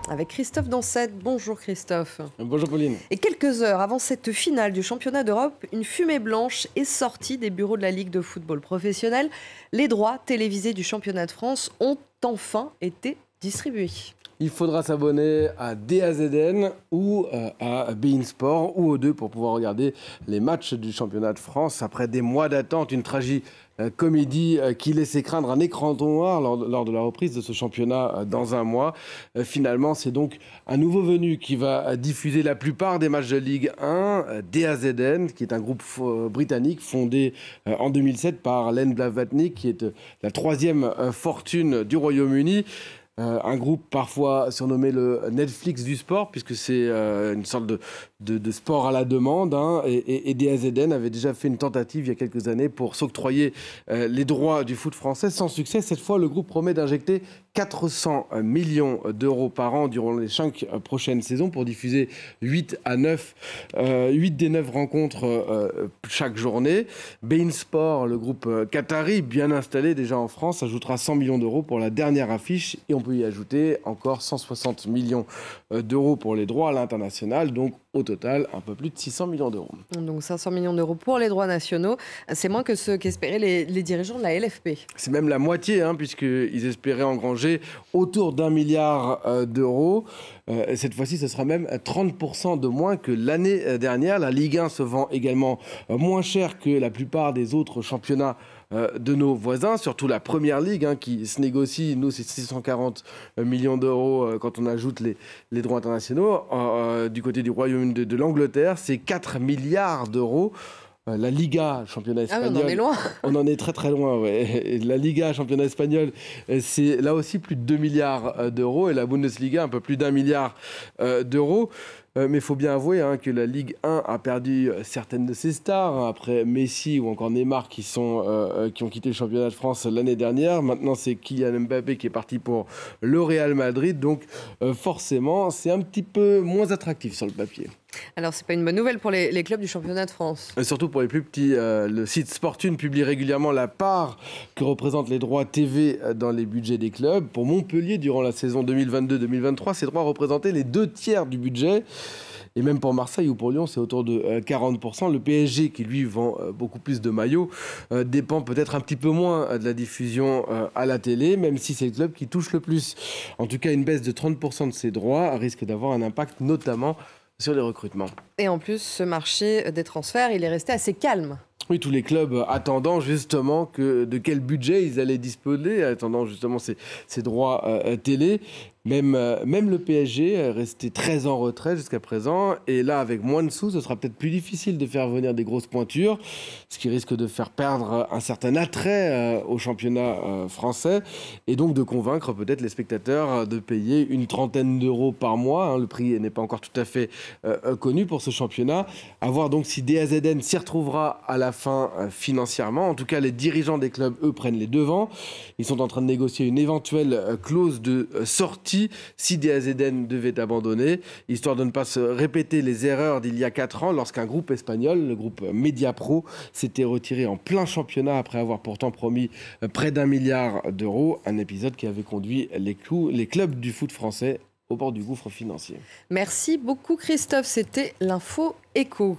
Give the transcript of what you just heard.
avec Christophe Dansette. Bonjour Christophe. Bonjour Pauline. Et quelques heures avant cette finale du championnat d'Europe, une fumée blanche est sortie des bureaux de la Ligue de football professionnel. Les droits télévisés du championnat de France ont enfin été distribués. Il faudra s'abonner à DAZN ou à beIN Sport ou aux deux pour pouvoir regarder les matchs du championnat de France. Après des mois d'attente, une comédie qui laissait craindre un écran noir lors de la reprise de ce championnat dans un mois. Finalement, c'est donc un nouveau venu qui va diffuser la plupart des matchs de Ligue 1, DAZN, qui est un groupe britannique fondé en 2007 par Len Blavatnik, qui est la troisième fortune du Royaume-Uni. Un groupe parfois surnommé le Netflix du sport, puisque c'est une sorte de sport à la demande. Et DAZN avait déjà fait une tentative il y a quelques années pour s'octroyer les droits du foot français sans succès. Cette fois, le groupe promet d'injecter 400 millions d'euros par an durant les 5 prochaines saisons pour diffuser 8 des 9 rencontres chaque journée. beIN Sport, le groupe qatari, bien installé déjà en France, ajoutera 100 millions d'euros pour la dernière affiche et on peut y ajouter encore 160 millions d'euros pour les droits à l'international, donc au total un peu plus de 600 millions d'euros. Donc 500 millions d'euros pour les droits nationaux, c'est moins que ce qu'espéraient les dirigeants de la LFP. C'est même la moitié, puisqu'ils espéraient engranger autour d'1 milliard d'euros. Cette fois-ci, ce sera même 30% de moins que l'année dernière. La Ligue 1 se vend également moins cher que la plupart des autres championnats de nos voisins, surtout la Première Ligue qui se négocie. Nous, c'est 640 millions d'euros quand on ajoute les droits internationaux. Du côté du Royaume de l'Angleterre, c'est 4 milliards d'euros. La Liga, championnat espagnol. On en est loin. On en est très très loin, ouais. La Liga, championnat espagnol, c'est là aussi plus de 2 milliards d'euros. Et la Bundesliga, un peu plus d'1 milliard d'euros. Mais il faut bien avouer que la Ligue 1 a perdu certaines de ses stars, après Messi ou encore Neymar qui ont quitté le championnat de France l'année dernière. Maintenant, c'est Kylian Mbappé qui est parti pour le Real Madrid. Donc forcément, c'est un petit peu moins attractif sur le papier. Alors, c'est pas une bonne nouvelle pour les clubs du championnat de France. Et surtout pour les plus petits. Le site Sportune publie régulièrement la part que représentent les droits TV dans les budgets des clubs. Pour Montpellier, durant la saison 2022-2023, ces droits représentaient les 2/3 du budget. Et même pour Marseille ou pour Lyon, c'est autour de 40%. Le PSG, qui lui vend beaucoup plus de maillots, dépend peut-être un petit peu moins de la diffusion à la télé, même si c'est le club qui touche le plus. En tout cas, une baisse de 30% de ses droits risque d'avoir un impact notamment sur les recrutements. Et en plus, ce marché des transferts, il est resté assez calme. Oui, tous les clubs attendant justement de quel budget ils allaient disposer, attendant justement ces droits télé. Même le PSG est resté très en retrait jusqu'à présent. Et là, avec moins de sous, ce sera peut-être plus difficile de faire venir des grosses pointures, ce qui risque de faire perdre un certain attrait au championnat français et donc de convaincre peut-être les spectateurs de payer une trentaine d'euros par mois. Le prix n'est pas encore tout à fait connu pour ce championnat. À voir donc si DAZN s'y retrouvera à la fin financièrement. En tout cas, les dirigeants des clubs, eux, prennent les devants. Ils sont en train de négocier une éventuelle clause de sortie si DAZN devait abandonner, histoire de ne pas se répéter les erreurs d'il y a 4 ans lorsqu'un groupe espagnol, le groupe Mediapro, s'était retiré en plein championnat après avoir pourtant promis près d'1 milliard d'euros, un épisode qui avait conduit les clubs du foot français au bord du gouffre financier. Merci beaucoup Christophe, c'était l'info écho.